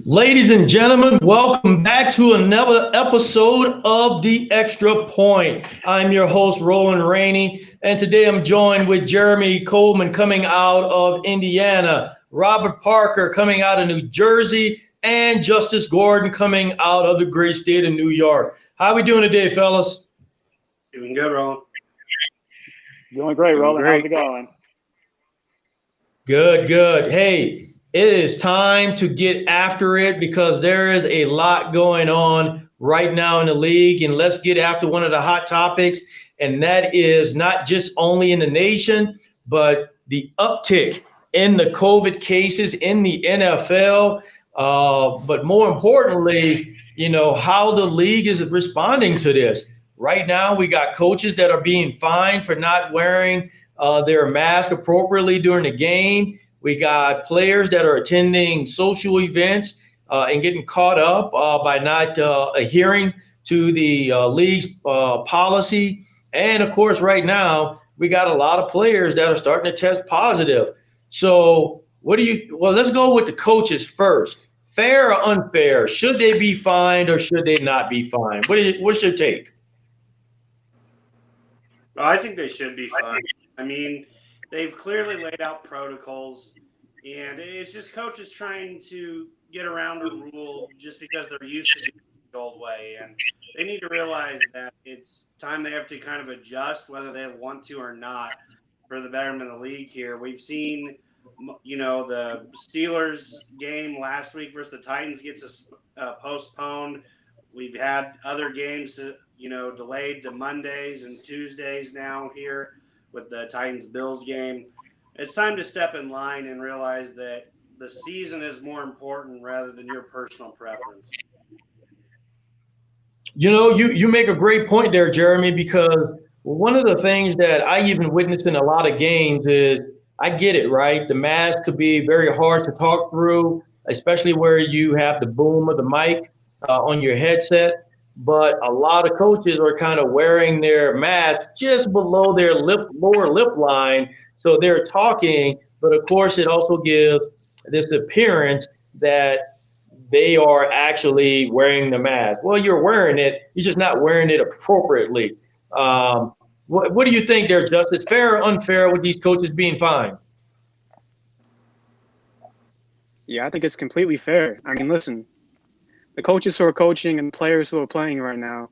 Ladies and gentlemen, welcome back to another episode of The Extra Point. I'm your host, Roland Rainey, and today I'm joined with Jeremy Coleman coming out of Indiana, Robert Parker coming out of New Jersey, and Justice Gordon coming out of the great state of New York. How are we doing today, fellas? Doing good, Roland. Doing great, Roland. How's it going? Good, good. Hey, it is time to get after it because there is a lot going on right now in the league. And let's get after one of the hot topics. And that is not just only in the nation, but the uptick in the COVID cases in the NFL. But more importantly, how the league is responding to this. Right now, we got coaches that are being fined for not wearing their mask appropriately during the game. We got players that are attending social events and getting caught up by not adhering to the league's policy. And of course, right now, we got a lot of players that are starting to test positive. So let's go with the coaches first. Fair or unfair? Should they be fined or should they not be fined? What's your take? I think they should be fined. I mean, they've clearly laid out protocols, and it's just coaches trying to get around a rule just because they're used to doing it the old way. And they need to realize that it's time they have to kind of adjust whether they want to or not for the betterment of the league here. We've seen, the Steelers game last week versus the Titans gets postponed. We've had other games, delayed to Mondays and Tuesdays now here with the Titans-Bills game. It's time to step in line and realize that the season is more important rather than your personal preference. You make a great point there, Jeremy, because one of the things that I even witnessed in a lot of games is I get it, right? The mask could be very hard to talk through, especially where you have the boom of the mic on your headset. But a lot of coaches are kind of wearing their mask just below their lower lip line. So they're talking, but of course it also gives this appearance that they are actually wearing the mask. Well, you're wearing it, you're just not wearing it appropriately. What do you think there, Justice? Fair or unfair with these coaches being fined? Yeah, I think it's completely fair. I mean, listen, the coaches who are coaching and players who are playing right now,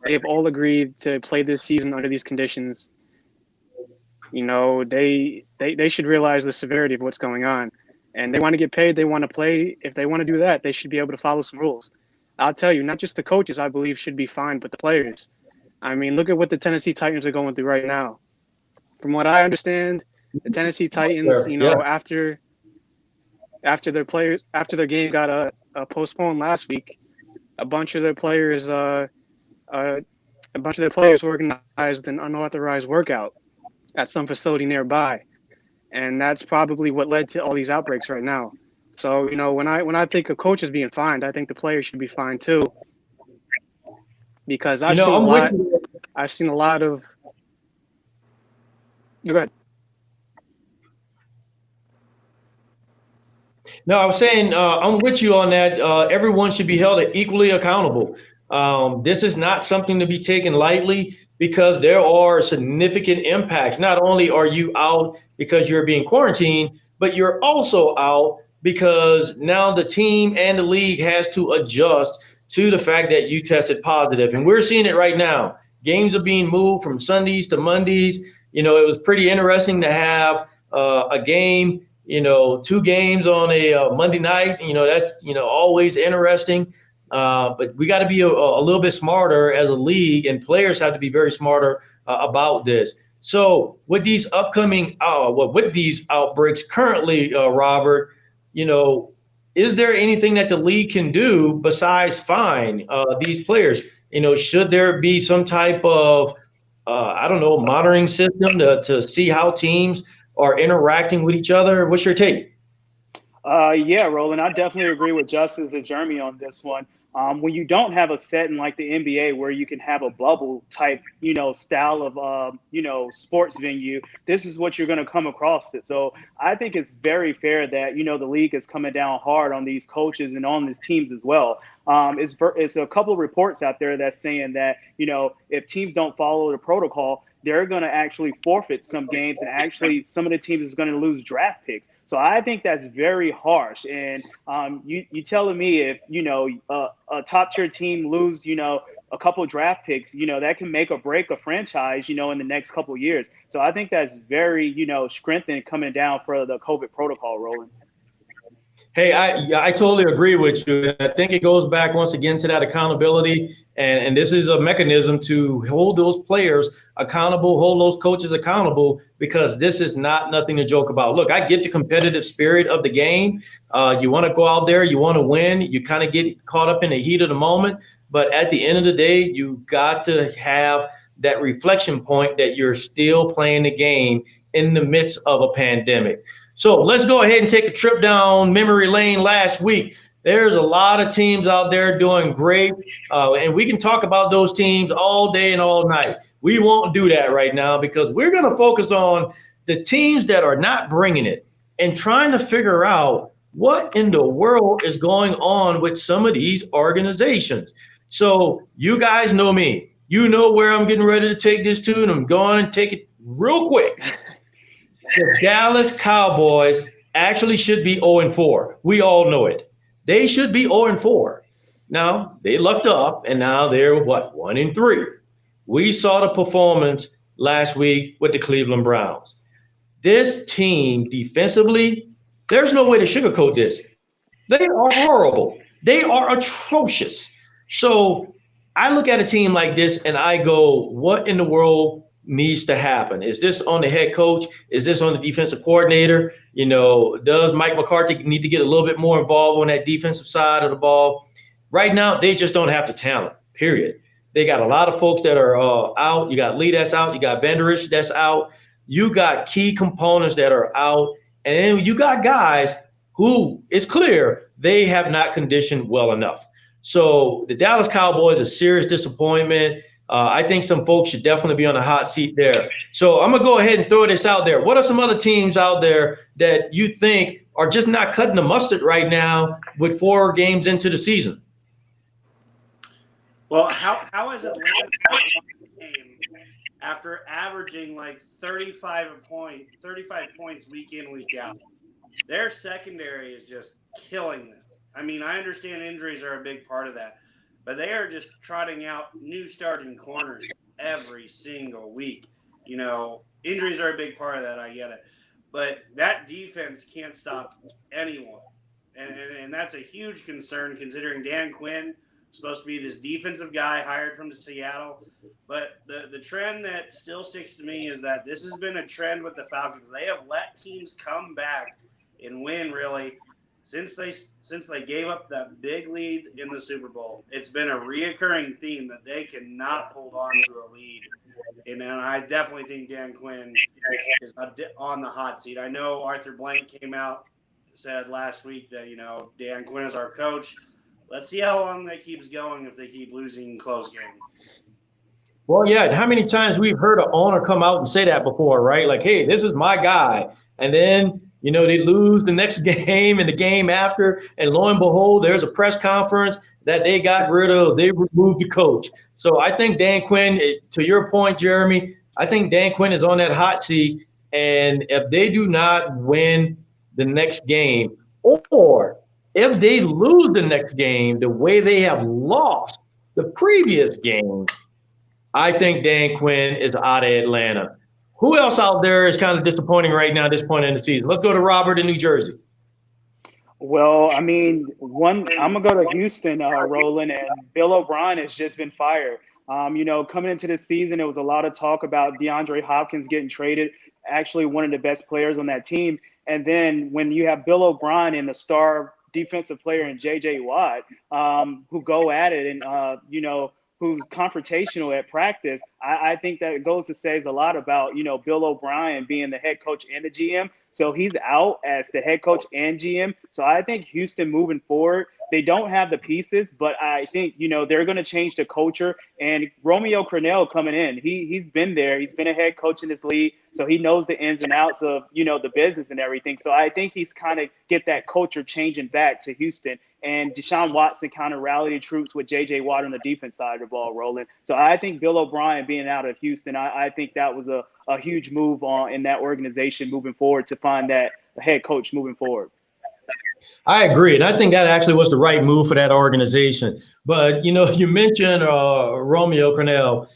they have all agreed to play this season under these conditions. They should realize the severity of what's going on. And they want to get paid, they want to play. If they want to do that, they should be able to follow some rules. I'll tell you, not just the coaches, I believe, should be fined, but the players. I mean, look at what the Tennessee Titans are going through right now. From what I understand, the Tennessee Titans, after their game got postponed last week, a bunch of their players organized an unauthorized workout at some facility nearby, and that's probably what led to all these outbreaks right now. So when I think of coaches being fined, I think the players should be fined too, because I've seen a lot of. Go ahead. No, I was saying I'm with you on that. Everyone should be held equally accountable. This is not something to be taken lightly because there are significant impacts. Not only are you out because you're being quarantined, but you're also out because now the team and the league has to adjust to the fact that you tested positive. And we're seeing it right now. Games are being moved from Sundays to Mondays. It was pretty interesting to have a game, 2 games on a Monday night. That's, always interesting. But we got to be a little bit smarter as a league, and players have to be very smarter about this. So with these with these outbreaks currently, Robert, is there anything that the league can do besides fine these players? Should there be some type of, monitoring system to see how teams are interacting with each other? What's your take? Yeah, Roland, I definitely agree with Justice and Jeremy on this one. When you don't have a setting like the NBA where you can have a bubble type, style of, sports venue, this is what you're going to come across. It. So I think it's very fair that, the league is coming down hard on these coaches and on these teams as well. It's a couple of reports out there that's saying that, if teams don't follow the protocol, they're going to actually forfeit some games, and actually some of the teams is going to lose draft picks. So I think that's very harsh. And you telling me if a top tier team lose a couple draft picks, that can make or break a franchise in the next couple of years. So I think that's very strengthened coming down for the COVID protocol, Roland. Hey, I totally agree with you. I think it goes back once again to that accountability, and this is a mechanism to hold those players accountable, hold those coaches accountable, because this is not nothing to joke about. Look, I get the competitive spirit of the game. You want to go out there, you want to win, you kind of get caught up in the heat of the moment, but at the end of the day, you got to have that reflection point that you're still playing the game in the midst of a pandemic. So let's go ahead and take a trip down memory lane last week. There's a lot of teams out there doing great, and we can talk about those teams all day and all night. We won't do that right now because we're going to focus on the teams that are not bringing it and trying to figure out what in the world is going on with some of these organizations. So you guys know me. You know where I'm getting ready to take this to, and I'm going to take it real quick. The Dallas Cowboys actually should be 0-4. We all know it. They should be 0-4. Now, they lucked up, and now they're, 1-3. We saw the performance last week with the Cleveland Browns. This team defensively, there's no way to sugarcoat this. They are horrible. They are atrocious. So I look at a team like this, and I go, what in the world needs to happen? Is this on the head coach? Is this on the defensive coordinator? Does Mike McCarthy need to get a little bit more involved on that defensive side of the ball? Right now, they just don't have the talent, period. They got a lot of folks that are out. You got Lee that's out. You got Vanderich that's out. You got key components that are out. And then you got guys who, it's clear, they have not conditioned well enough. So the Dallas Cowboys, a serious disappointment. I think some folks should definitely be on the hot seat there. So I'm going to go ahead and throw this out there. What are some other teams out there that you think are just not cutting the mustard right now with 4 games into the season? Well, how is Atlanta game after averaging like 35 points week in, week out? Their secondary is just killing them. I mean, I understand injuries are a big part of that, but they are just trotting out new starting corners every single week. Injuries are a big part of that. I get it. But that defense can't stop anyone. And that's a huge concern considering Dan Quinn is supposed to be this defensive guy hired from Seattle. But the trend that still sticks to me is that this has been a trend with the Falcons. They have let teams come back and win, really, since they gave up that big lead in the Super Bowl. It's been a reoccurring theme that they cannot hold on to a lead. And I definitely think Dan Quinn is on the hot seat. I know Arthur Blank came out, said last week that, Dan Quinn is our coach. Let's see how long that keeps going if they keep losing close games. Well, yeah. How many times we've heard an owner come out and say that before, right? Like, hey, this is my guy. And then they lose the next game and the game after, and lo and behold, there's a press conference that they got rid of. They removed the coach. So I think Dan Quinn, to your point, Jeremy, I think Dan Quinn is on that hot seat. And if they do not win the next game, or if they lose the next game the way they have lost the previous games, I think Dan Quinn is out of Atlanta. Who else out there is kind of disappointing right now at this point in the season? Let's go to Robert in New Jersey. Well, I mean, I'm going to go to Houston, Roland, and Bill O'Brien has just been fired. Coming into this season, there was a lot of talk about DeAndre Hopkins getting traded, actually one of the best players on that team. And then when you have Bill O'Brien and the star defensive player in J.J. Watt, who go at it and, who's confrontational at practice, I think that goes to say a lot about, Bill O'Brien being the head coach and the GM. So he's out as the head coach and GM. So I think Houston moving forward, they don't have the pieces, but I think, they're going to change the culture. And Romeo Crennel coming in, he's been there. He's been a head coach in this league. So he knows the ins and outs of, the business and everything. So I think he's kind of get that culture changing back to Houston. And Deshaun Watson kind of rallied troops with J.J. Watt on the defense side of the ball rolling. So I think Bill O'Brien being out of Houston, I think that was a huge move in that organization moving forward to find that head coach moving forward. I agree. And I think that actually was the right move for that organization. But, you mentioned Romeo Crennel.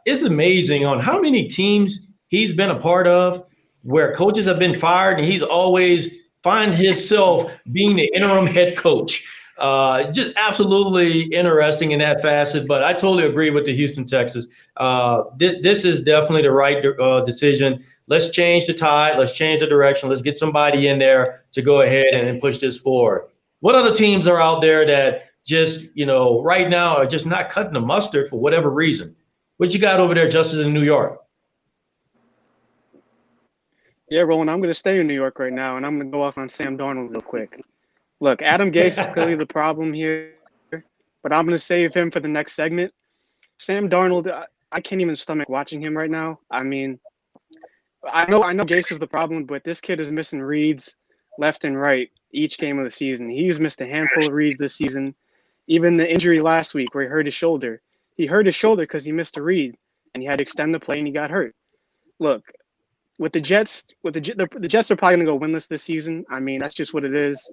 It's amazing on how many teams he's been a part of where coaches have been fired and he's always find himself being the interim head coach. Just absolutely interesting in that facet. But I totally agree with the Houston Texans. This is definitely the right decision. Let's change the tide. Let's change the direction. Let's get somebody in there to go ahead and push this forward. What other teams are out there that just, right now are just not cutting the mustard for whatever reason? What you got over there, Justice, in New York? Yeah, Roland, I'm going to stay in New York right now, and I'm going to go off on Sam Darnold real quick. Look, Adam Gase is clearly the problem here, but I'm going to save him for the next segment. Sam Darnold, I can't even stomach watching him right now. I mean, I know Gase is the problem, but this kid is missing reads left and right each game of the season. He's missed a handful of reads this season. Even the injury last week where he hurt his shoulder. He hurt his shoulder because he missed a read, and he had to extend the play, and he got hurt. Look, with the Jets, the Jets are probably going to go winless this season. I mean, that's just what it is.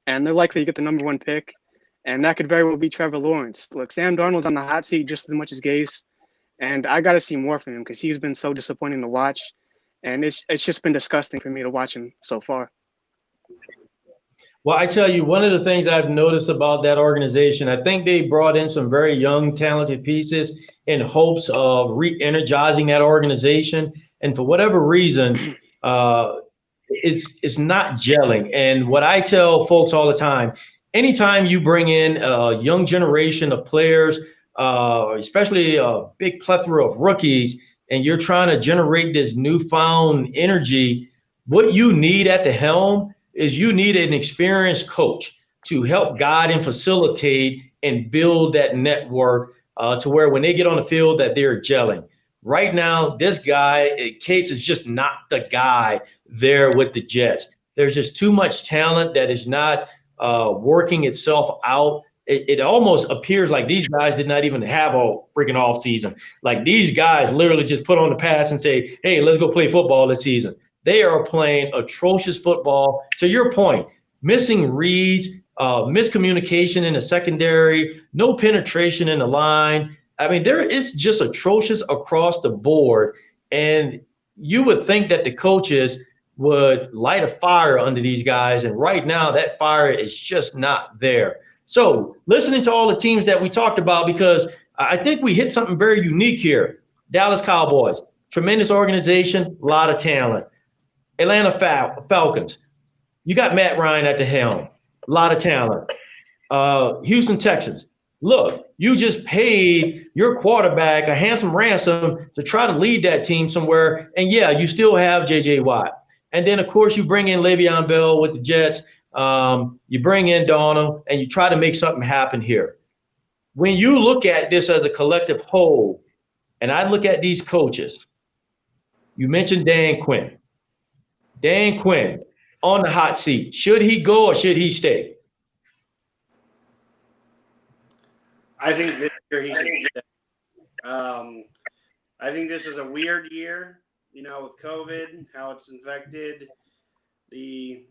And they're likely to get the number one pick. And that could very well be Trevor Lawrence. Look, Sam Darnold's on the hot seat just as much as Gase. And I got to see more from him because he's been so disappointing to watch. And it's just been disgusting for me to watch him so far. Well, I tell you, one of the things I've noticed about that organization, I think they brought in some very young, talented pieces in hopes of re-energizing that organization. And for whatever reason, it's not gelling. And what I tell folks all the time, anytime you bring in a young generation of players, especially a big plethora of rookies, and you're trying to generate this newfound energy, what you need at the helm is you need an experienced coach to help guide and facilitate and build that network to where when they get on the field that they're gelling. Right now, this guy, Case, is just not the guy there with the Jets. There's just too much talent that is not working itself out. It almost appears like these guys did not even have a freaking off season. Like these guys literally just put on the pass and say, hey, let's go play football this season. They are playing atrocious football. To your point, missing reads, miscommunication in the secondary, no penetration in the line. I mean, there is just atrocious across the board. And you would think that the coaches would light a fire under these guys. And right now, that fire is just not there. So listening to all the teams that we talked about, because I think we hit something very unique here. Dallas Cowboys, tremendous organization, a lot of talent. Atlanta Falcons, you got Matt Ryan at the helm, a lot of talent. Houston Texans, look, you just paid your quarterback a handsome ransom to try to lead that team somewhere. And yeah, you still have J.J. Watt. And then, of course, you bring in Le'Veon Bell with the Jets. You bring in Darnold, and you try to make something happen here. When you look at this as a collective whole, and I look at these coaches, you mentioned Dan Quinn. Dan Quinn on the hot seat. Should he go or should he stay? I think this year he should stay. I think this is a weird year, with COVID, how it's infected the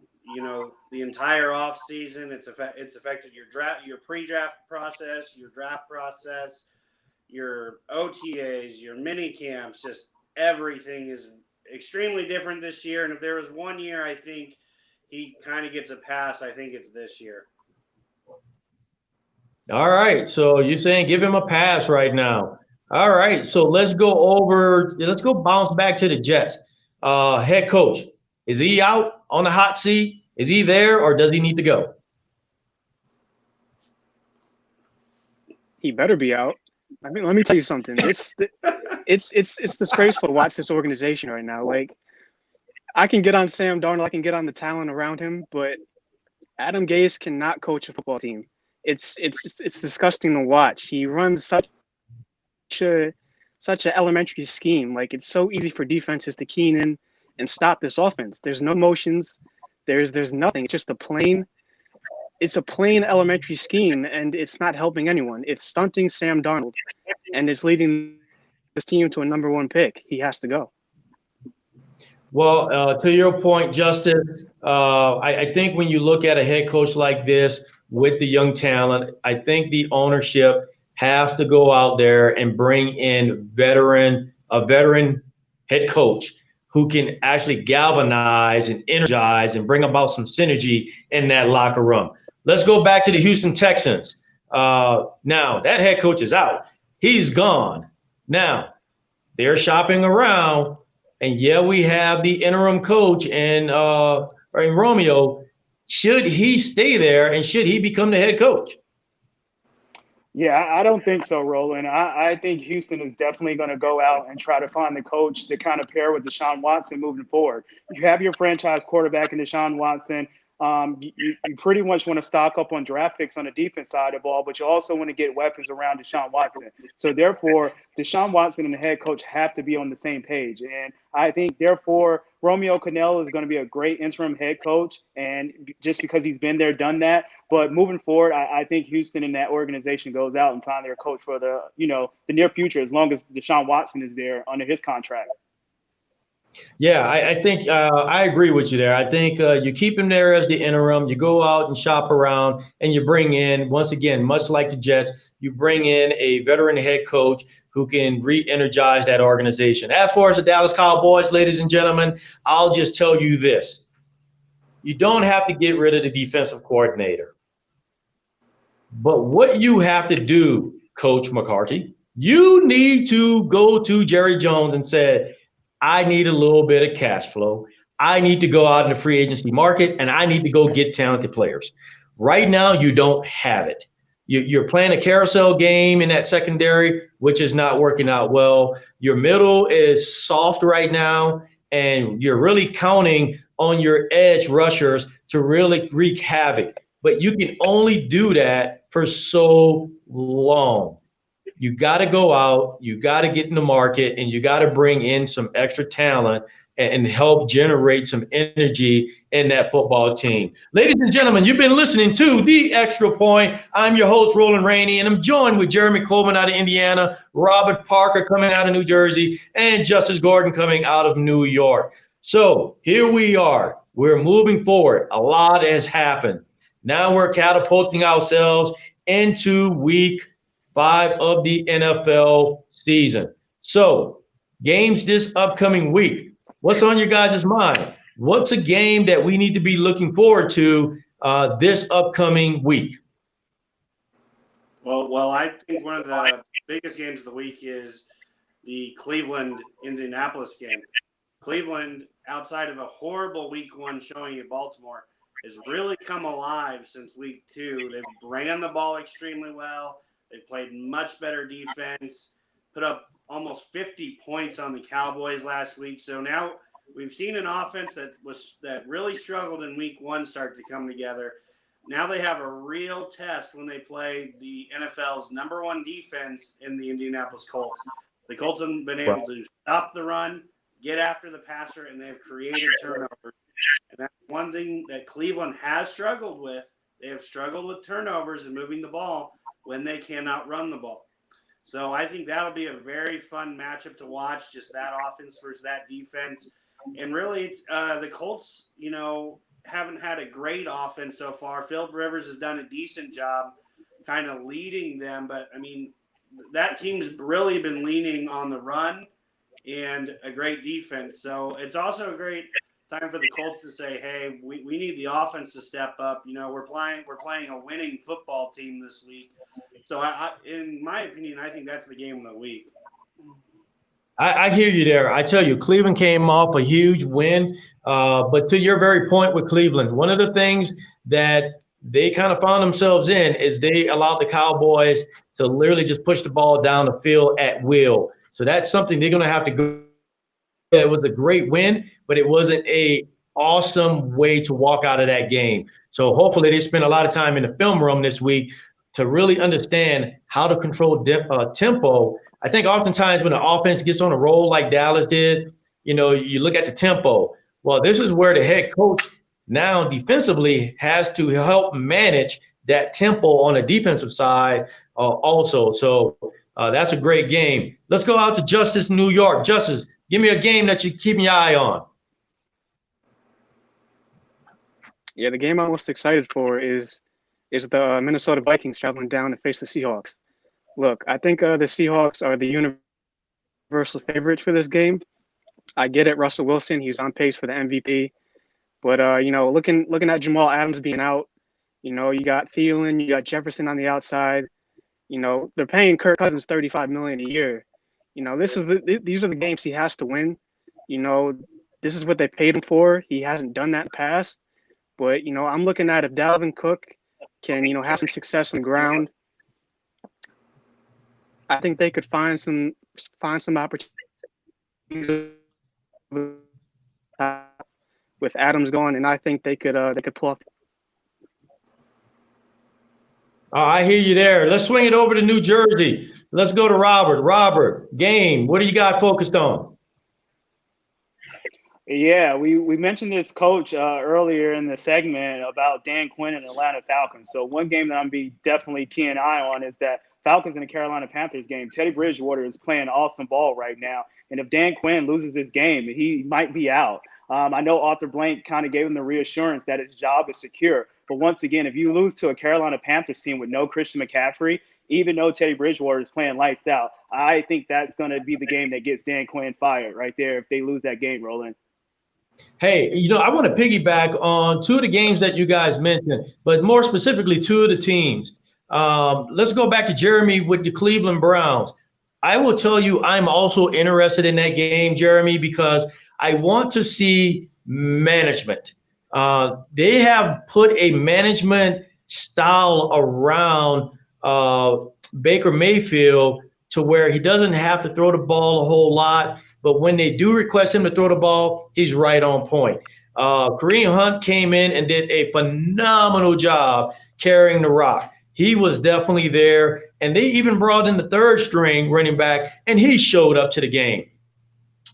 entire off season. It's affected your pre-draft process, your draft process, your OTAs, your mini camps. Just everything is extremely different this year. And if there was one year I think he kind of gets a pass, I think it's this year. All right. So you're saying give him a pass right now. All right. So let's go bounce back to the Jets. Head coach, is he out on the hot seat? Is he there or does he need to go? He better be out. I mean, let me tell you something. It's disgraceful to watch this organization right now. Like, I can get on Sam Darnold. I can get on the talent around him, but Adam Gase cannot coach a football team. It's disgusting to watch. He runs a such an elementary scheme. Like, it's so easy for defenses to key in and stop this offense. There's no motions. There's nothing. It's just a plain elementary scheme, and it's not helping anyone. It's stunting Sam Darnold, and it's leading this team to a number 1 pick. He has to go. Well, to your point, Justin, I think when you look at a head coach like this with the young talent, I think the ownership has to go out there and bring in a veteran head coach who can actually galvanize and energize and bring about some synergy in that locker room. Let's go back to the Houston Texans. Now, that head coach is out. He's gone. Now, they're shopping around. And yeah, we have the interim coach in Romeo. Should he stay there and should he become the head coach? Yeah, I don't think so, Roland. I think Houston is definitely going to go out and try to find the coach to kind of pair with Deshaun Watson moving forward. You have your franchise quarterback in Deshaun Watson. You pretty much want to stock up on draft picks on the defense side of the ball, but you also want to get weapons around Deshaun Watson. So therefore, Deshaun Watson and the head coach have to be on the same page. And I think, therefore, Romeo Crennel is going to be a great interim head coach, and just because he's been there, done that. But moving forward, I think Houston and that organization goes out and find their coach for the near future, as long as Deshaun Watson is there under his contract. Yeah, I think I agree with you there. I think you keep him there as the interim. You go out and shop around, and you bring in, once again, much like the Jets, you bring in a veteran head coach who can re-energize that organization. As far as the Dallas Cowboys, ladies and gentlemen, I'll just tell you this. You don't have to get rid of the defensive coordinator. But what you have to do, Coach McCarthy, you need to go to Jerry Jones and say, I need a little bit of cash flow. I need to go out in the free agency market, and I need to go get talented players. Right now, you don't have it. You're playing a carousel game in that secondary, which is not working out well. Your middle is soft right now, and you're really counting on your edge rushers to really wreak havoc. But you can only do that for so long. You got to go out, you got to get in the market, and you got to bring in some extra talent and help generate some energy in that football team. Ladies and gentlemen, you've been listening to The Extra Point. I'm your host, Roland Rainey, and I'm joined with Jeremy Coleman out of Indiana, Robert Parker coming out of New Jersey, and Justice Gordon coming out of New York. So here we are. We're moving forward. A lot has happened. Now we're catapulting ourselves into week 5 of the NFL season. So games this upcoming week. What's on your guys' mind? What's a game that we need to be looking forward to this upcoming week? Well, I think one of the biggest games of the week is the Cleveland-Indianapolis game. Cleveland, outside of a horrible week 1 showing at Baltimore, has really come alive since week 2. They've ran the ball extremely well. They played much better defense, put up almost 50 points on the Cowboys last week. So now we've seen an offense that really struggled in week 1 start to come together. Now they have a real test when they play the NFL's number 1 defense in the Indianapolis Colts. The Colts have been able to stop the run, get after the passer, and they've created turnovers. And that's one thing that Cleveland has struggled with. They have struggled with turnovers and moving the ball when they cannot run the ball. So I think that'll be a very fun matchup to watch, just that offense versus that defense. And really, it's, the Colts, haven't had a great offense so far. Philip Rivers has done a decent job kind of leading them. But, I mean, that team's really been leaning on the run and a great defense. So it's also a great time for the Colts to say, hey, we need the offense to step up. We're playing a winning football team this week. So, in my opinion, I think that's the game of the week. I hear you there. I tell you, Cleveland came off a huge win. But to your very point with Cleveland, one of the things that they kind of found themselves in is they allowed the Cowboys to literally just push the ball down the field at will. So that's something they're going to have to it was a great win, but it wasn't a awesome way to walk out of that game. So hopefully they spend a lot of time in the film room this week to really understand how to control tempo. I think oftentimes when the offense gets on a roll like Dallas did, you look at the tempo. Well, this is where the head coach now defensively has to help manage that tempo on the defensive side also. So that's a great game. Let's go out to Justice, New York. Justice, give me a game that you're keeping your eye on. Yeah, the game I'm most excited for is the Minnesota Vikings traveling down to face the Seahawks. Look, I think the Seahawks are the universal favorites for this game. I get it, Russell Wilson, he's on pace for the MVP. But looking at Jamal Adams being out, you got Thielen, you got Jefferson on the outside. They're paying Kirk Cousins $35 million a year. These are the games he has to win. This is what they paid him for. He hasn't done that in the past. But I'm looking at if Dalvin Cook can have some success on the ground, I think they could find some opportunities with Adams going, and I think they could pull off. I hear you there. Let's swing it over to New Jersey. Let's go to Robert. Robert, game. What do you got focused on? Yeah, we mentioned this coach earlier in the segment about Dan Quinn and Atlanta Falcons. So one game that I'm be definitely keying an eye on is that Falcons and the Carolina Panthers game. Teddy Bridgewater is playing awesome ball right now. And if Dan Quinn loses this game, he might be out. I know Arthur Blank kind of gave him the reassurance that his job is secure. But once again, if you lose to a Carolina Panthers team with no Christian McCaffrey, even though Teddy Bridgewater is playing lights out, I think that's going to be the game that gets Dan Quinn fired right there if they lose that game, Roland. Hey, I want to piggyback on two of the games that you guys mentioned, but more specifically, two of the teams. Let's go back to Jeremy with the Cleveland Browns. I will tell you, I'm also interested in that game, Jeremy, because I want to see management. They have put a management style around Baker Mayfield to where he doesn't have to throw the ball a whole lot. But when they do request him to throw the ball, he's right on point. Kareem Hunt came in and did a phenomenal job carrying the rock. He was definitely there. And they even brought in the third string running back, and he showed up to the game.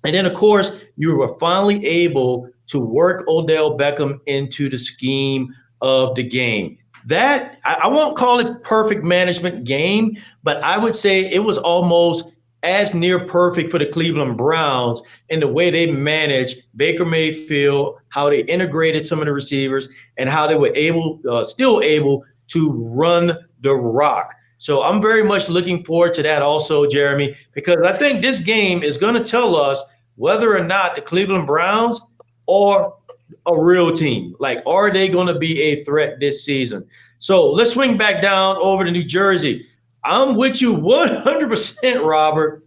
And then, of course, you were finally able to work Odell Beckham into the scheme of the game. That, I won't call it perfect management game, but I would say it was almost as near perfect for the Cleveland Browns in the way they managed Baker Mayfield, how they integrated some of the receivers, and how they were still able to run the rock. So I'm very much looking forward to that also, Jeremy, because I think this game is going to tell us whether or not the Cleveland Browns are a real team. Like, are they going to be a threat this season? So let's swing back down over to New Jersey. I'm with you 100%, Robert.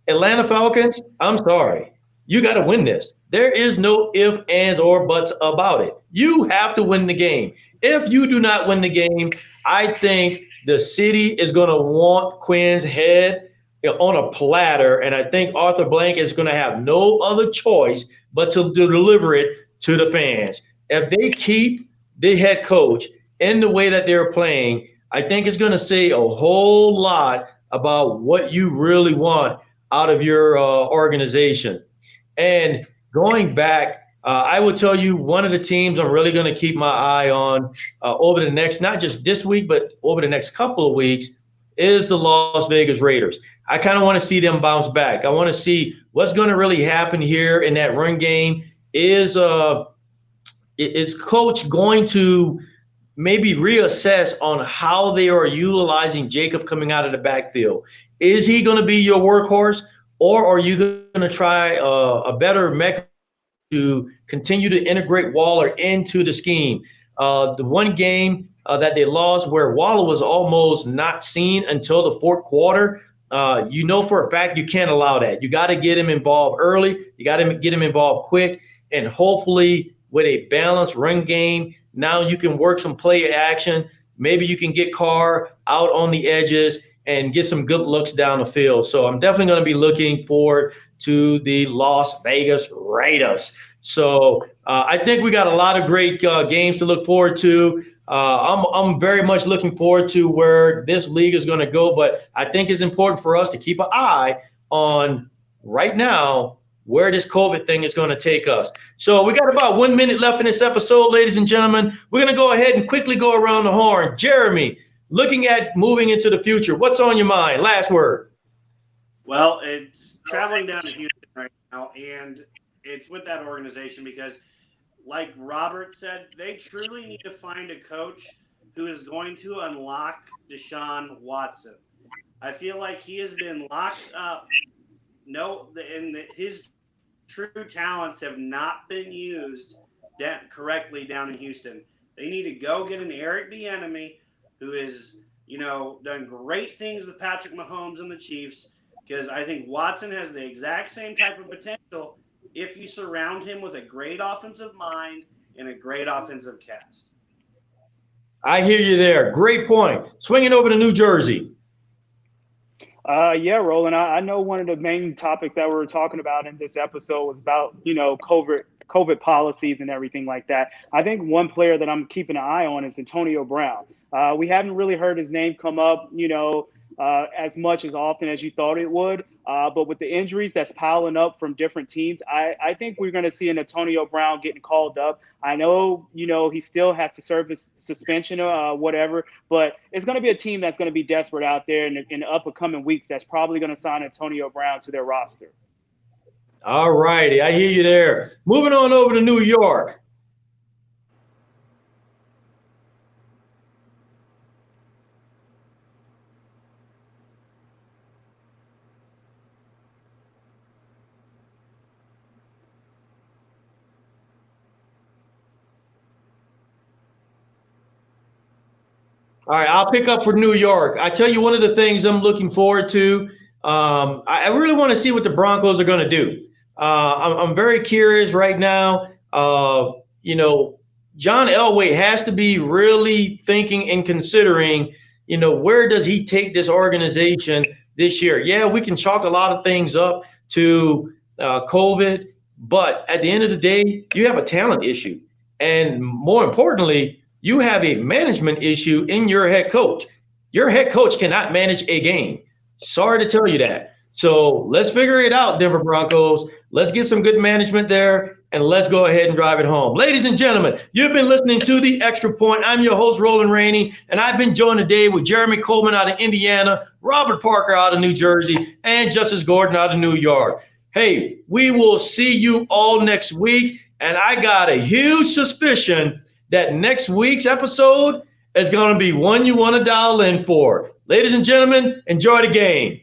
Atlanta Falcons, I'm sorry. You got to win this. There is no ifs, ands, or buts about it. You have to win the game. If you do not win the game, I think the city is going to want Quinn's head on a platter, and I think Arthur Blank is going to have no other choice but to deliver it to the fans. If they keep the head coach in the way that they're playing, I think it's going to say a whole lot about what you really want out of your organization. And going back, I will tell you one of the teams I'm really going to keep my eye on over the next, not just this week, but over the next couple of weeks, is the Las Vegas Raiders. I kind of want to see them bounce back. I want to see what's going to really happen here in that run game. Is coach going to maybe reassess on how they are utilizing Jacob coming out of the backfield? Is he going to be your workhorse, or are you going to try a better mechanism to continue to integrate Waller into the scheme? The one game that they lost where Waller was almost not seen until the fourth quarter, for a fact you can't allow that. You got to get him involved early. You got to get him involved quick, and hopefully with a balanced run game, now you can work some play action. Maybe you can get Carr out on the edges and get some good looks down the field. So I'm definitely going to be looking forward to the Las Vegas Raiders. So I think we got a lot of great games to look forward to. I'm very much looking forward to where this league is going to go, but I think it's important for us to keep an eye on right now where this COVID thing is going to take us. So we got about 1 minute left in this episode, ladies and gentlemen. We're going to go ahead and quickly go around the horn. Jeremy, looking at moving into the future, what's on your mind? Last word. Well, it's traveling down to Houston right now, and it's with that organization because, like Robert said, they truly need to find a coach who is going to unlock Deshaun Watson. I feel like he has been locked up. His true talents have not been used correctly down in Houston. They need to go get an Eric Bieniemy who has, done great things with Patrick Mahomes and the Chiefs, because I think Watson has the exact same type of potential if you surround him with a great offensive mind and a great offensive cast. I hear you there. Great point. Swinging over to New Jersey. Yeah, Roland, I know one of the main topics that we were talking about in this episode was about, COVID policies and everything like that. I think one player that I'm keeping an eye on is Antonio Brown. We haven't really heard his name come up, as much as often as you thought it would. But with the injuries that's piling up from different teams, I think we're going to see an Antonio Brown getting called up. I know, he still has to serve his suspension or whatever, but it's going to be a team that's going to be desperate out there in the upcoming weeks that's probably going to sign Antonio Brown to their roster. All righty. I hear you there. Moving on over to New York. All right, I'll pick up for New York. I tell you, one of the things I'm looking forward to, I really want to see what the Broncos are going to do. I'm very curious right now. John Elway has to be really thinking and considering, where does he take this organization this year? Yeah, we can chalk a lot of things up to COVID, but at the end of the day, you have a talent issue. And more importantly, you have a management issue in your head coach. Your head coach cannot manage a game. Sorry to tell you that. So let's figure it out, Denver Broncos. Let's get some good management there, and let's go ahead and drive it home. Ladies and gentlemen, you've been listening to The Extra Point. I'm your host, Roland Rainey, and I've been joined today with Jeremy Coleman out of Indiana, Robert Parker out of New Jersey, and Justice Gordon out of New York. Hey, we will see you all next week, and I got a huge suspicion that next week's episode is going to be one you want to dial in for. Ladies and gentlemen, enjoy the game.